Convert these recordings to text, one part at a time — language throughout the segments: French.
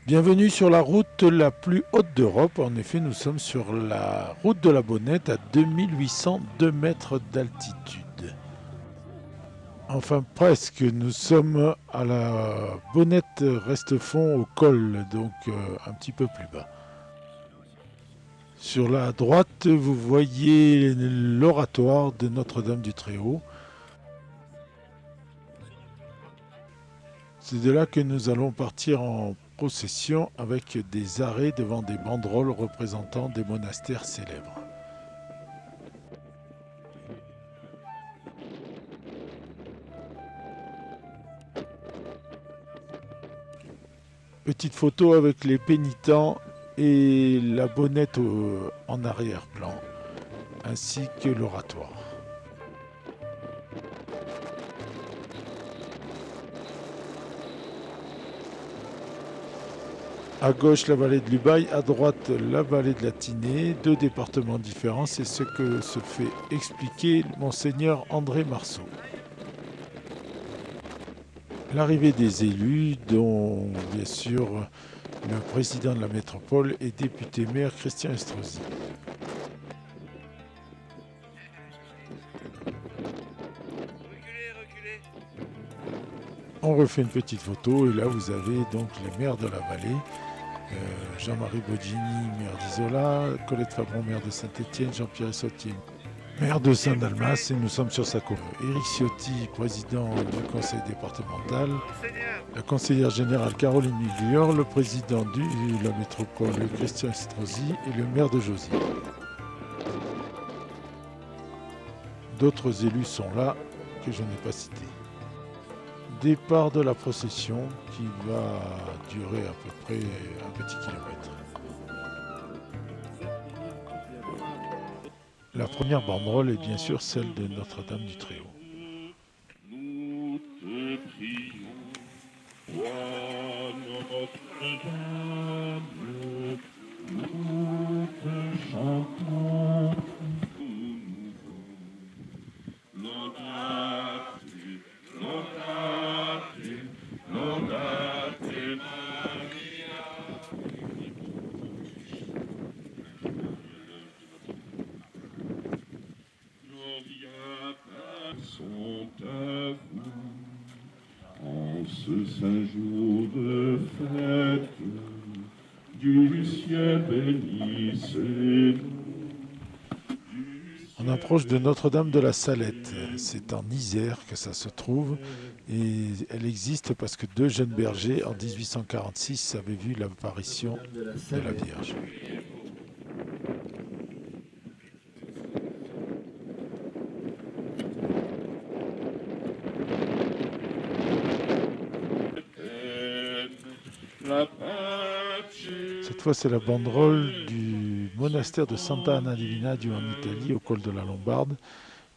Bienvenue sur la route la plus haute d'Europe. En effet, nous sommes sur la route de la Bonnette à 2802 mètres d'altitude. Enfin presque, nous sommes à la Bonnette Restefond au col, donc un petit peu plus bas. Sur la droite, vous voyez l'oratoire de Notre-Dame du Très-Haut. C'est de là que nous allons partir en procession avec des arrêts devant des banderoles représentant des monastères célèbres. Petite photo avec les pénitents et la bonnette en arrière-plan, ainsi que l'oratoire. À gauche, la vallée de l'Ubaye, à droite, la vallée de la Tinée, deux départements différents, c'est ce que se fait expliquer Monseigneur André Marceau. L'arrivée des élus, dont bien sûr le président de la métropole et député-maire Christian Estrosi. On refait une petite photo et là vous avez donc les maires de la vallée. Jean-Marie Bogini, maire d'Isola, Colette Fabron, maire de Saint-Étienne, Jean-Pierre Sautier, maire de Saint-Dalmas, et nous sommes sur sa commune. Éric Ciotti, président du conseil départemental, la conseillère générale Caroline Miglior, le président de la métropole Christian Estrosi et le maire de Josy. D'autres élus sont là que je n'ai pas cités. Départ de la procession qui va durer à peu près un petit kilomètre. La première banderole est bien sûr celle de Notre-Dame du Très-Haut. Nous te prions, roi Notre-Dame, nous te chantons tout nouveau. Laudate, laudate, laudate Maria. Gloria sont à vous en ce saint jour de fête du ciel bénissez-nous. On approche de Notre-Dame de la Salette. C'est en Isère que ça se trouve et elle existe parce que deux jeunes bergers en 1846 avaient vu l'apparition de la Vierge. Cette fois, c'est la banderole du monastère de Santa Anna di Vinadio en Italie, au col de la Lombarde.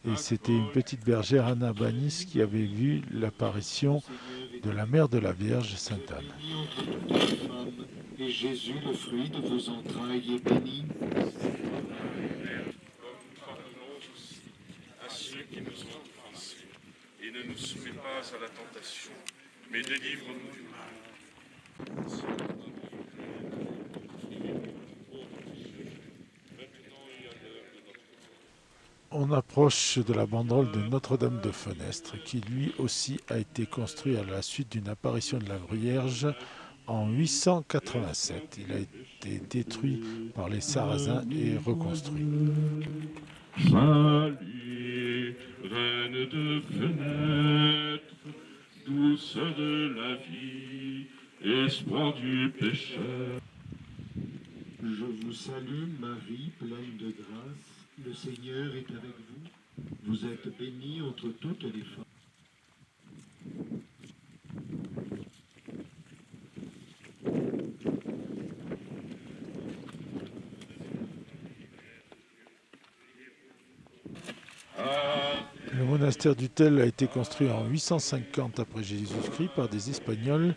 Et c'était une petite bergère, Anna Banis, qui avait vu l'apparition de la mère de la Vierge, Sainte Anne. Et Jésus, le fruit de vos entrailles, est béni. Pardonnons aussi à ceux qui nous ont offensés, et ne nous soumets pas à la tentation, mais délivre-nous du mal. On approche de la banderole de Notre-Dame de Fenestre, qui lui aussi a été construit à la suite d'une apparition de la Vierge en 887. Il a été détruit par les Sarrasins et reconstruit. Salut, reine de fenêtre, douceur de la vie, espoir du pécheur. Je vous salue, Marie, pleine de grâce. Le Seigneur est avec vous. Vous êtes bénie entre toutes les femmes. Le monastère d'Utel a été construit en 850 après Jésus-Christ par des Espagnols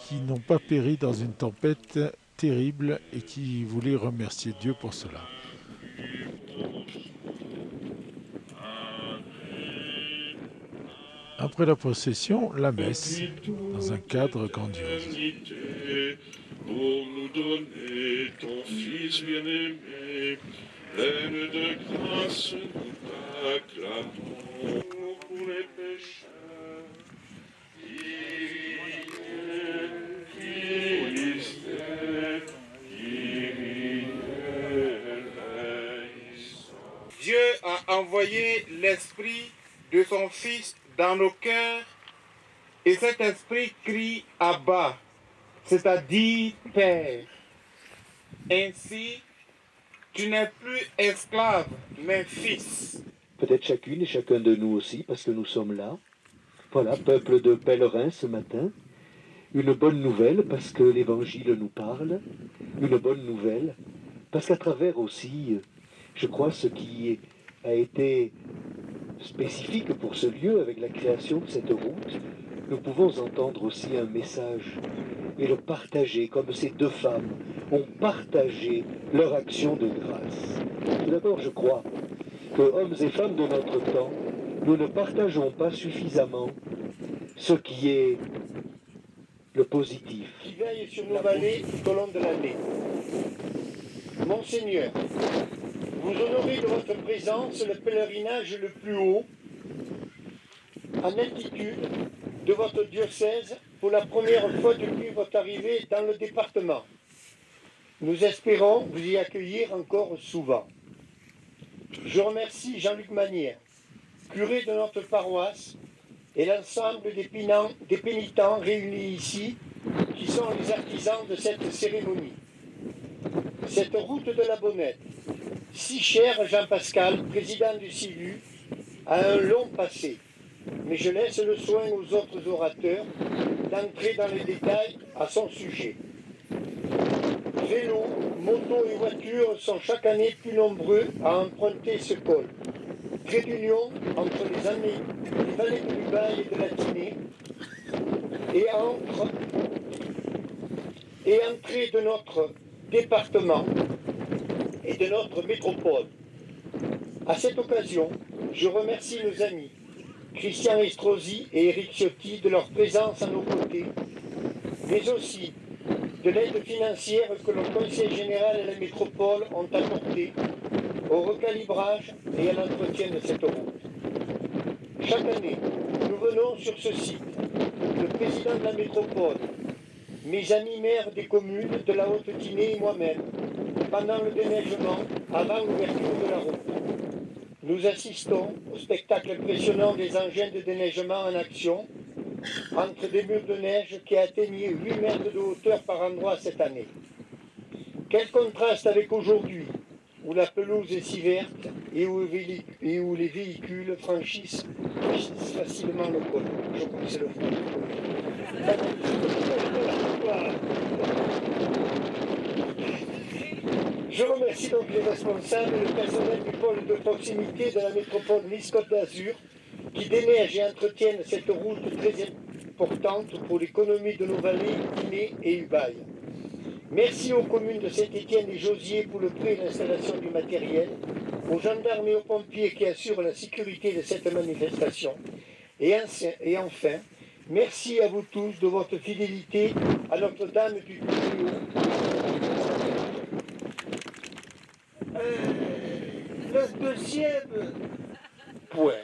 qui n'ont pas péri dans une tempête terrible et qui voulaient remercier Dieu pour cela. Après la procession, la messe, dans un cadre grandiose. pour nous donner ton Fils bien-aimé. Pleine de grâce, nous t'acclamons pour les pécheurs. Dieu a envoyé l'Esprit de son Fils dans nos cœurs et cet Esprit crie Abba, c'est-à-dire Père. Ainsi, tu n'es plus esclave, mais fils. Peut-être chacune et chacun de nous aussi, parce que nous sommes là. Voilà, peuple de pèlerins ce matin. Une bonne nouvelle parce que l'Évangile nous parle. Une bonne nouvelle parce qu'à travers aussi, je crois, ce qui a été spécifique pour ce lieu avec la création de cette route, nous pouvons entendre aussi un message et le partager comme ces deux femmes ont partagé leur action de grâce. Tout d'abord, je crois que hommes et femmes de notre temps, nous ne partageons pas suffisamment ce qui est le positif. Qui veille sur nos vallées tout au long de l'année. Monseigneur, vous honorez de votre présence le pèlerinage le plus haut, en altitude, de votre diocèse pour la première fois depuis votre arrivée dans le département. Nous espérons vous y accueillir encore souvent. Je remercie Jean-Luc Manière, curé de notre paroisse, et l'ensemble des pénitents réunis ici, qui sont les artisans de cette cérémonie. Cette route de la Bonnette, si chère à Jean-Pascal, président du CILU, a un long passé, mais je laisse le soin aux autres orateurs d'entrer dans les détails à son sujet. Vélos, motos et voitures sont chaque année plus nombreux à emprunter ce col. Trait d'union entre les vallées de l'Ubaye et de la Tinée et entrée de notre département et de notre métropole. À cette occasion, je remercie nos amis Christian Estrosi et Éric Ciotti de leur présence à nos côtés, mais aussi de l'aide financière que le Conseil général et la métropole ont apportée au recalibrage et à l'entretien de cette route. Chaque année, nous venons sur ce site, le président de la métropole, mes amis maires des communes de la Haute-Tinée et moi-même, pendant le déneigement, avant l'ouverture de la route. Nous assistons au spectacle impressionnant des engins de déneigement en action, entre des murs de neige qui atteignaient 8 mètres de hauteur par endroit cette année. Quel contraste avec aujourd'hui, où la pelouse est si verte et où les véhicules franchissent facilement le col. Je crois que c'est le fond. Je remercie donc les responsables et le personnel du pôle de proximité de la métropole Nice-Côte d'Azur qui déneigent et entretiennent cette route très importante pour l'économie de nos vallées, Tinée et Ubaye. Merci aux communes de Saint-Étienne et Josier pour le prêt et l'installation du matériel, aux gendarmes et aux pompiers qui assurent la sécurité de cette manifestation. Et enfin, merci à vous tous de votre fidélité à Notre-Dame du Plus Haut. Le deuxième point,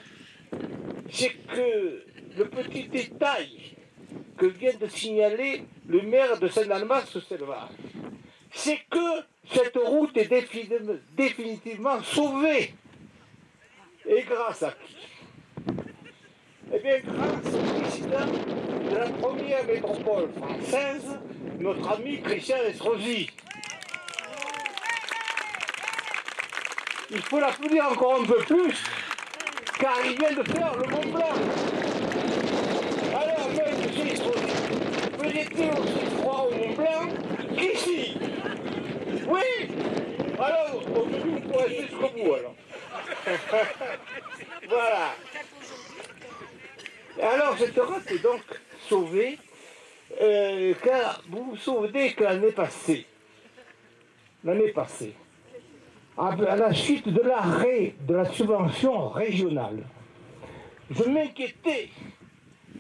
c'est que le petit détail que vient de signaler le maire de Saint-Almas-sur-Selvage, c'est que cette route est définitivement sauvée. Et grâce à qui? Eh bien, grâce au président de la première métropole française, notre ami Christian Estrosi. Il faut l'applaudir encore un peu plus, car il vient de faire le Mont Blanc. Alors, monsieur Estrosi, vous étiez aussi froid au Mont Blanc qu'ici. Oui. Alors, aujourd'hui, vous pourrez rester jusqu'au bout, alors. Voilà. Alors, cette route est donc sauvée, car vous vous souvenez que l'année passée, à la suite de l'arrêt de la subvention régionale, je m'inquiétais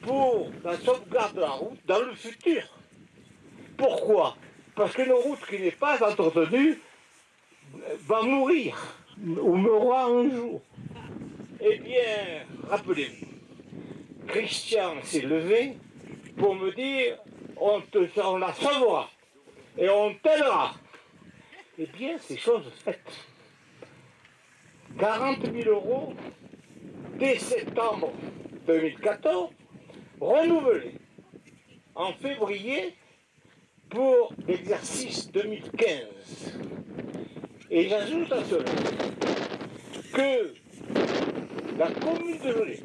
pour la sauvegarde de la route dans le futur. Pourquoi? parce qu'une route qui n'est pas entretenue va mourir, ou mourra un jour. Eh bien, rappelez-vous, Christian s'est levé pour me dire on la sauvera et on t'aidera. Eh bien, c'est chose faite. 40 000 euros dès septembre 2014, renouvelés en février pour l'exercice 2015. Et j'ajoute à cela que la commune de Joliet,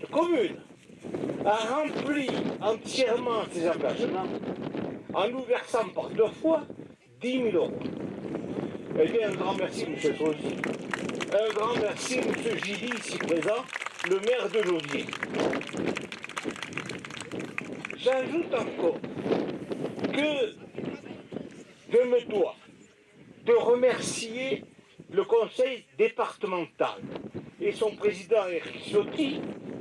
la commune, a rempli entièrement ses engagements en nous versant par 2 fois 10 000 euros. Eh bien, un grand merci, M. Estrosi. Un grand merci, M. Gilly, ici présent, le maire de Joliet. J'ajoute encore que je me dois de remercier le conseil départemental et son président Éric Ciotti,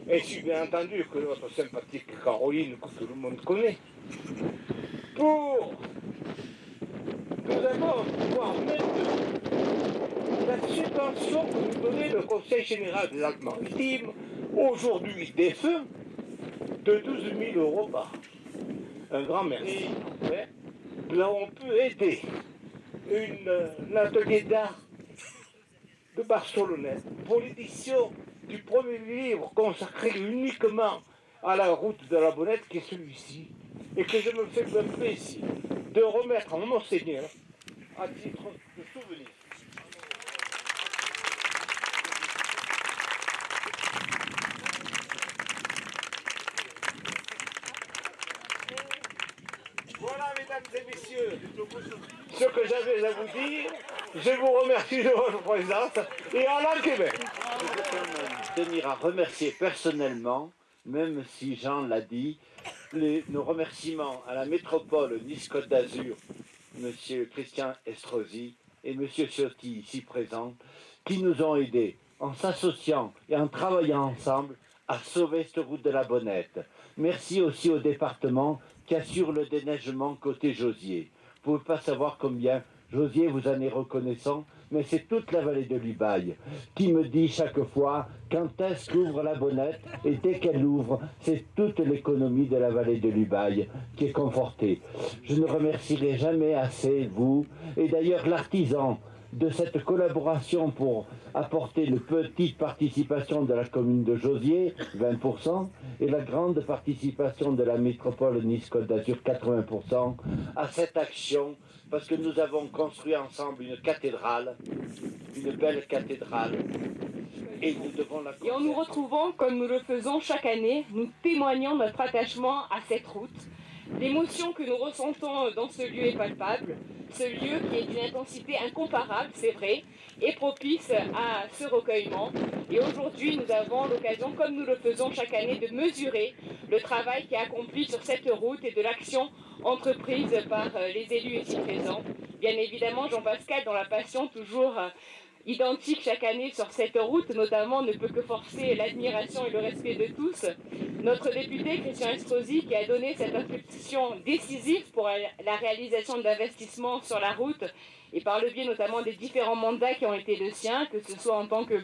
ainsi bien entendu que notre sympathique Caroline, que tout le monde connaît, pour nous avons pouvoir mettre la subvention que nous donnait le Conseil général des Alpes-Maritimes, aujourd'hui défunt, de 12 000 euros par an. Un grand merci. Nous avons pu aider un atelier d'art de Barcelonnette pour l'édition du premier livre consacré uniquement à la route de la Bonnette, qui est celui-ci, et que je me fais le plaisir de remettre à Monseigneur à titre de souvenir. Voilà, mesdames et messieurs, ce que j'avais à vous dire. Je vous remercie de votre présence et Alain Québec. Je veux quand même tenir à remercier personnellement, même si Jean l'a dit, nos remerciements à la métropole Nice-Côte d'Azur, M. Christian Estrosi et M. Ciotti, ici présents, qui nous ont aidés en s'associant et en travaillant ensemble à sauver cette route de la Bonnette. Merci aussi au département qui assure le déneigement côté Josier. Vous ne pouvez pas savoir combien Josier vous en est reconnaissant, mais c'est toute la vallée de l'Ubaye qui me dit chaque fois quand est-ce qu'ouvre la Bonnette, et dès qu'elle ouvre, c'est toute l'économie de la vallée de l'Ubaye qui est confortée. Je ne remercierai jamais assez vous, et d'ailleurs l'artisan de cette collaboration pour apporter une petite participation de la commune de Josier, 20%, et la grande participation de la métropole Nice-Côte d'Azur, 80%, à cette action, parce que nous avons construit ensemble une cathédrale, une belle cathédrale, et nous devons la Et en nous retrouvant, comme nous le faisons chaque année, nous témoignons notre attachement à cette route. L'émotion que nous ressentons dans ce lieu est palpable. Ce lieu qui est d'une intensité incomparable, c'est vrai, est propice à ce recueillement. Et aujourd'hui, nous avons l'occasion, comme nous le faisons chaque année, de mesurer le travail qui est accompli sur cette route et de l'action entreprise par les élus ici présents. Bien évidemment, Jean-Pascal, dont la passion toujours identique chaque année sur cette route, notamment, ne peut que forcer l'admiration et le respect de tous. Notre député, Christian Estrosi, qui a donné cette impulsion décisive pour la réalisation d'investissements sur la route, et par le biais notamment des différents mandats qui ont été le sien, que ce soit en tant que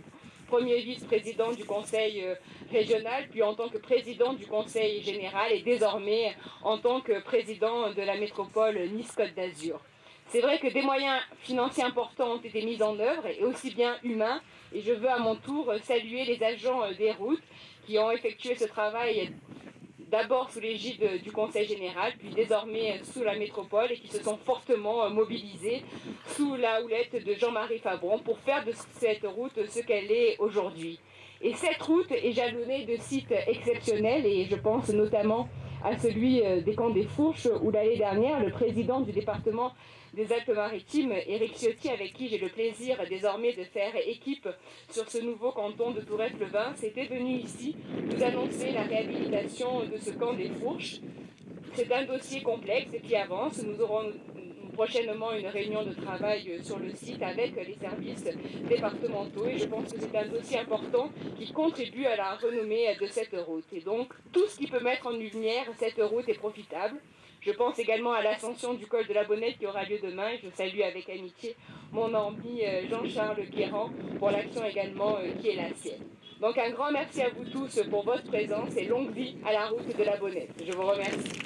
premier vice-président du conseil régional, puis en tant que président du conseil général, et désormais en tant que président de la métropole Nice-Côte d'Azur. C'est vrai que des moyens financiers importants ont été mis en œuvre, et aussi bien humains, et je veux à mon tour saluer les agents des routes qui ont effectué ce travail d'abord sous l'égide du Conseil général, puis désormais sous la métropole, et qui se sont fortement mobilisés sous la houlette de Jean-Marie Fabron pour faire de cette route ce qu'elle est aujourd'hui. Et cette route est jalonnée de sites exceptionnels, et je pense notamment à celui des Camps des Fourches, où l'année dernière, le président du département des Alpes-Maritimes, Éric Ciotti, avec qui j'ai le plaisir désormais de faire équipe sur ce nouveau canton de Tourette-le-Vin, était venu ici nous annoncer la réhabilitation de ce Camp des Fourches. C'est un dossier complexe qui avance. Nous prochainement une réunion de travail sur le site avec les services départementaux et je pense que c'est un dossier important qui contribue à la renommée de cette route. Et donc, tout ce qui peut mettre en lumière cette route est profitable. Je pense également à l'ascension du col de la Bonnette qui aura lieu demain. Je salue avec amitié mon ami Jean-Charles Guérand pour l'action également qui est la sienne. Donc un grand merci à vous tous pour votre présence et longue vie à la route de la Bonnette. Je vous remercie.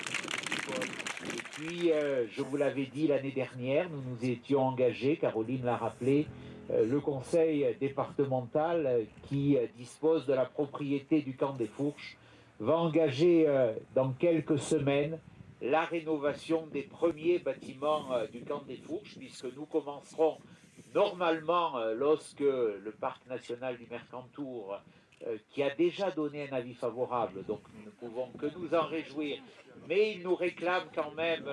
Et puis, je vous l'avais dit l'année dernière, nous nous étions engagés, Caroline l'a rappelé, le conseil départemental qui dispose de la propriété du camp des Fourches va engager dans quelques semaines la rénovation des premiers bâtiments du camp des Fourches, puisque nous commencerons normalement lorsque le parc national du Mercantour, qui a déjà donné un avis favorable, donc nous ne pouvons que nous en réjouir, mais il nous réclame quand même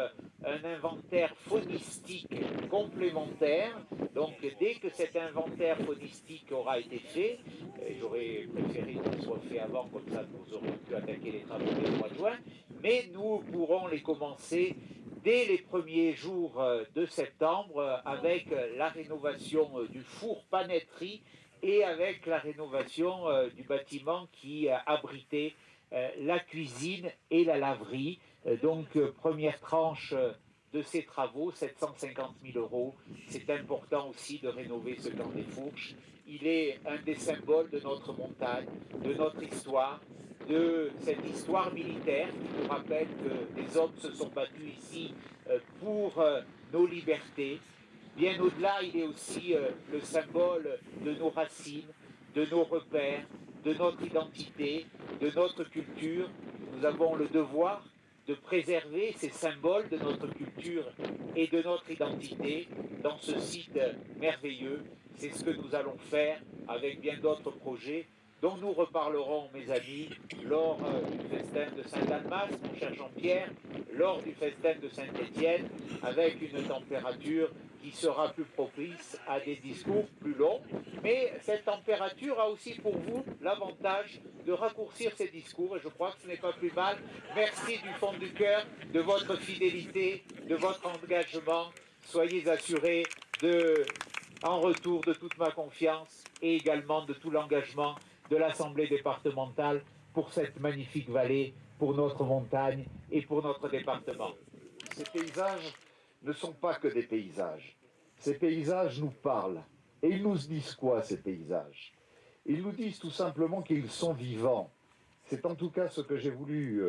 un inventaire faunistique complémentaire. Donc dès que cet inventaire faunistique aura été fait, j'aurais préféré qu'il soit fait avant, comme ça nous aurions pu attaquer les travaux dès le mois de juin, mais nous pourrons les commencer dès les premiers jours de septembre avec la rénovation du four panetterie et avec la rénovation du bâtiment qui abritait la cuisine et la laverie. Donc première tranche de ces travaux, 750 000 €. C'est important aussi de rénover ce camp des Fourches. Il est un des symboles de notre montagne, de notre histoire, de cette histoire militaire qui nous rappelle que les hommes se sont battus ici pour nos libertés. Bien au-delà, il est aussi le symbole de nos racines, de nos repères, de notre identité, de notre culture. Nous avons le devoir de préserver ces symboles de notre culture et de notre identité dans ce site merveilleux. C'est ce que nous allons faire avec bien d'autres projets dont nous reparlerons, mes amis, lors du festin de Saint-Dalmas, mon cher Jean-Pierre, lors du festin de Saint-Étienne, avec une température qui sera plus propice à des discours plus longs. Mais cette température a aussi pour vous l'avantage de raccourcir ces discours, et je crois que ce n'est pas plus mal. Merci du fond du cœur de votre fidélité, de votre engagement. Soyez assurés en retour de toute ma confiance et également de tout l'engagement de l'Assemblée départementale pour cette magnifique vallée, pour notre montagne et pour notre département. Ces paysages ne sont pas que des paysages. Ces paysages nous parlent. Et ils nous disent quoi, ces paysages? Ils nous disent tout simplement qu'ils sont vivants. C'est en tout cas ce que j'ai voulu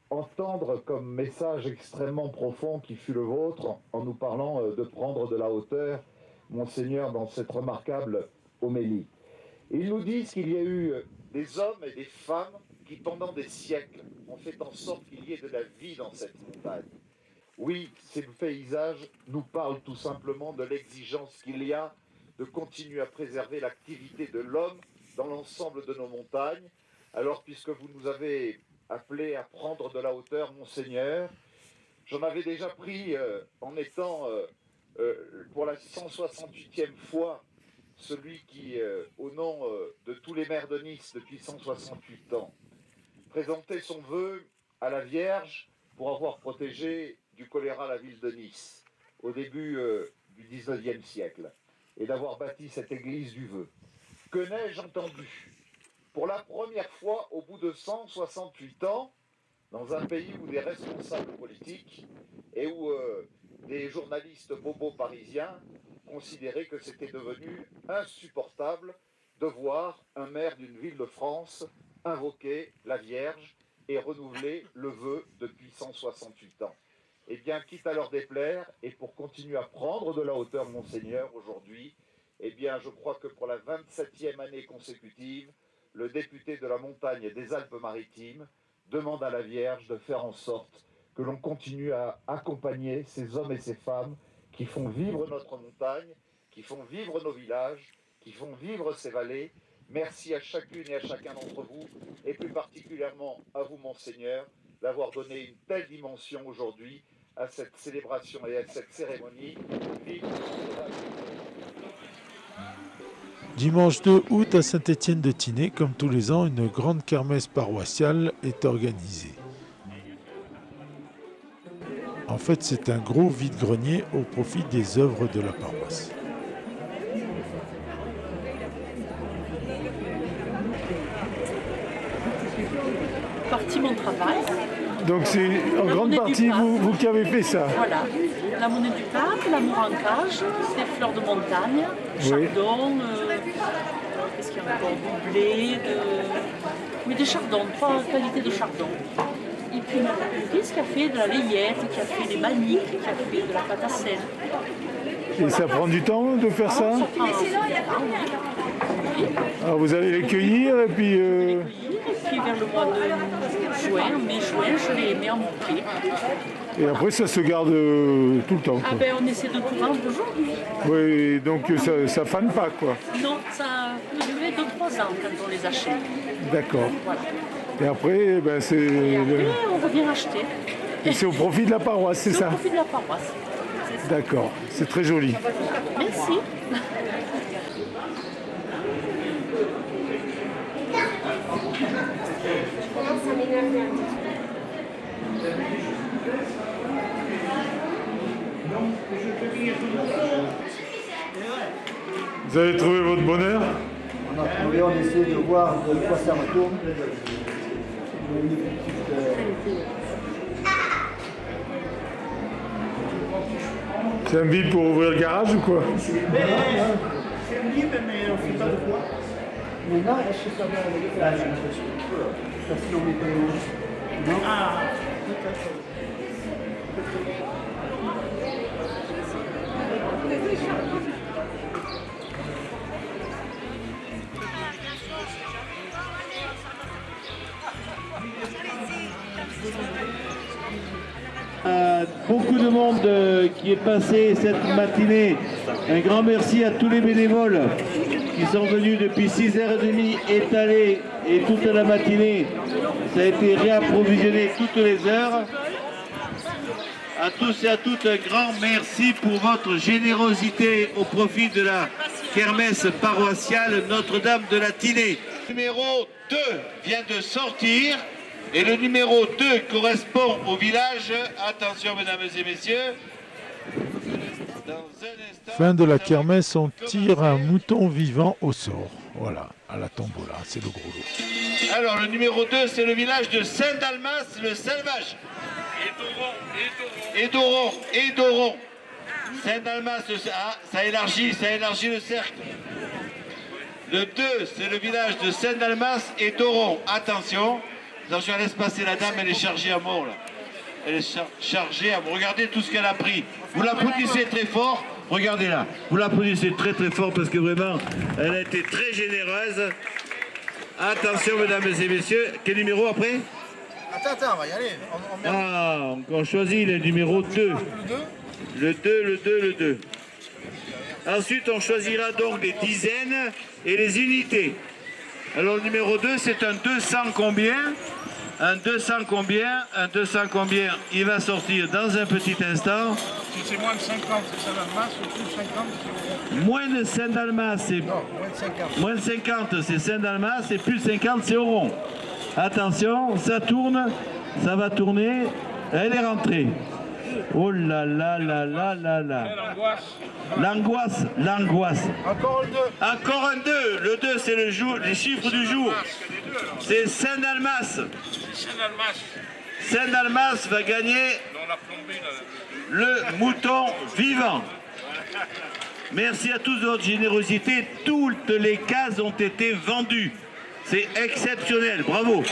entendre comme message extrêmement profond qui fut le vôtre en nous parlant de prendre de la hauteur, Monseigneur, dans cette remarquable homélie. Ils nous disent qu'il y a eu des hommes et des femmes qui, pendant des siècles, ont fait en sorte qu'il y ait de la vie dans cette montagne. Oui, ces paysages nous parlent tout simplement de l'exigence qu'il y a de continuer à préserver l'activité de l'homme dans l'ensemble de nos montagnes. Alors, puisque vous nous avez appelés à prendre de la hauteur, Monseigneur, j'en avais déjà pris en étant pour la 168e fois celui qui, au nom de tous les maires de Nice depuis 168 ans, présentait son vœu à la Vierge pour avoir protégé du choléra la ville de Nice au début du 19e siècle et d'avoir bâti cette église du vœu. Que n'ai-je entendu? Pour la première fois, au bout de 168 ans, dans un pays où des responsables politiques et où des journalistes bobos parisiens considéraient que c'était devenu insupportable de voir un maire d'une ville de France invoquer la Vierge et renouveler le vœu depuis 168 ans. Eh bien, quitte à leur déplaire, et pour continuer à prendre de la hauteur, Monseigneur, aujourd'hui, eh bien, je crois que pour la 27e année consécutive, le député de la montagne et des Alpes-Maritimes demande à la Vierge de faire en sorte que l'on continue à accompagner ces hommes et ces femmes qui font vivre notre montagne, qui font vivre nos villages, qui font vivre ces vallées. Merci à chacune et à chacun d'entre vous, et plus particulièrement à vous, Monseigneur, d'avoir donné une telle dimension aujourd'hui à cette célébration et à cette cérémonie. Vive la... Dimanche 2 août à Saint-Étienne-de-Tinée, comme tous les ans, une grande kermesse paroissiale est organisée. En fait, c'est un gros vide-grenier au profit des œuvres de la paroisse. Partie mon travail. Donc c'est en La grande monnaie partie du pape. vous qui avez fait ça. Voilà. La monnaie du pape, l'amour en cage, des fleurs de montagne, chardon, qu'est-ce qu'il y a encore, du blé, mais des chardons, 3 qualités de chardon. Et puis une agricultrice qui a fait de la layette, qui a fait des maniques, qui a fait de la pâte à sel. Et ça prend du temps de faire ça? Ça prend Alors vous allez les cueillir et puis... et puis vers le mois de juin, mai-juin, je les mets en bouquet. Et après ça se garde tout le temps. Ah Quoi. ben on essaie de tout vendre aujourd'hui. Oui, donc ça fane pas quoi. Non, ça peut durer 2-3 ans quand on les achète. D'accord. Voilà. Et après, ben, Et après, on revient acheter. c'est au profit de la paroisse, c'est ça? Au profit de la paroisse. D'accord, c'est très joli. Merci. Vous avez trouvé votre bonheur? On a trouvé, on essaie de voir de quoi ça retourne. C'est un vide pour ouvrir le garage ou quoi? C'est un livre, mais on ne sait pas de quoi. Mais là, est-ce que ça va avec le flash? Parce qu'on met pas non? Ah, peut-être. Beaucoup de monde qui est passé cette matinée. Un grand merci à tous les bénévoles qui sont venus depuis 6h30 étalés et toute la matinée. Ça a été réapprovisionné toutes les heures. À tous et à toutes, un grand merci pour votre générosité au profit de la kermesse paroissiale Notre-Dame de la Tinée. Le numéro 2 vient de sortir. Et le numéro 2 correspond au village. Attention, mesdames et messieurs. Dans un instant, Fin de la kermesse, on tire un mouton vivant au sort. Voilà, à la tombola, c'est le gros lot. alors, le numéro 2, c'est le village de Saint-Dalmas, le Salvage. Et Doron. Saint-Dalmas, ça élargit le cercle. Le 2, c'est le village de Saint-Dalmas et Doron. Attention, je laisse passer la dame, elle est chargée à mort là. Elle est chargée à mort. Regardez tout ce qu'elle a pris. Vous l'applaudissez très fort. Regardez là. Vous l'applaudissez très très fort parce que vraiment, elle a été très généreuse. Attention mesdames et messieurs. Quel numéro après? Attends, on va y aller. Ah, on choisit le numéro 2. Le 2. Ensuite, on choisira donc les dizaines et les unités. Alors, le numéro 2, c'est un 200 combien? Un 200 combien? Un 200 combien? Il va sortir dans un petit instant. Si c'est moins de 50, c'est Saint-Dalmas, plus de 50, c'est... Moins de Saint-Dalmas, c'est... Non, moins de 50. Moins de 50, c'est Saint-Dalmas, et plus de 50, c'est Oron. Attention, ça tourne, ça va tourner. Elle est rentrée. Oh là là là là là là. L'angoisse. Encore un 2. Encore un 2. Le 2, c'est les chiffres du jour. C'est Saint-Dalmas. Saint-Dalmas va gagner le mouton vivant. Merci à tous de votre générosité. Toutes les cases ont été vendues. C'est exceptionnel. Bravo.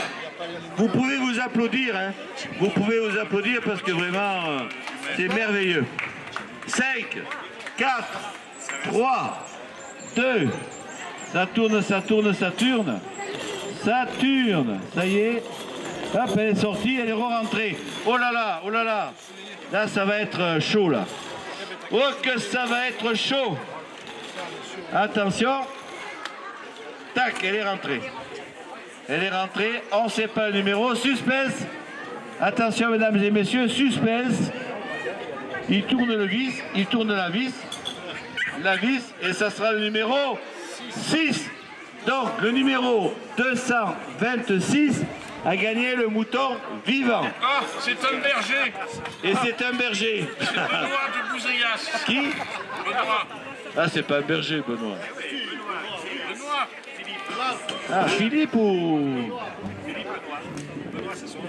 Vous pouvez vous applaudir. Hein. Vous pouvez vous applaudir parce que vraiment, c'est merveilleux. 5, 4, 3, 2. Ça tourne. Ça y est. Hop, elle est sortie, elle est rentrée. Oh là là. Là, ça va être chaud, là. Oh, que ça va être chaud. Attention. Tac, elle est rentrée. On ne sait pas le numéro. Suspense. Attention, mesdames et messieurs, suspense. Il tourne le vis, il tourne la vis, et ça sera le numéro 6. Donc, le numéro 226 a gagné le mouton vivant. Ah, c'est un berger. Et c'est un berger. C'est Benoît de Bouzéas. Qui? Benoît. Ah, c'est pas un berger, Benoît. Benoît. Ah, Philippe ou... Benoît, c'est son nom.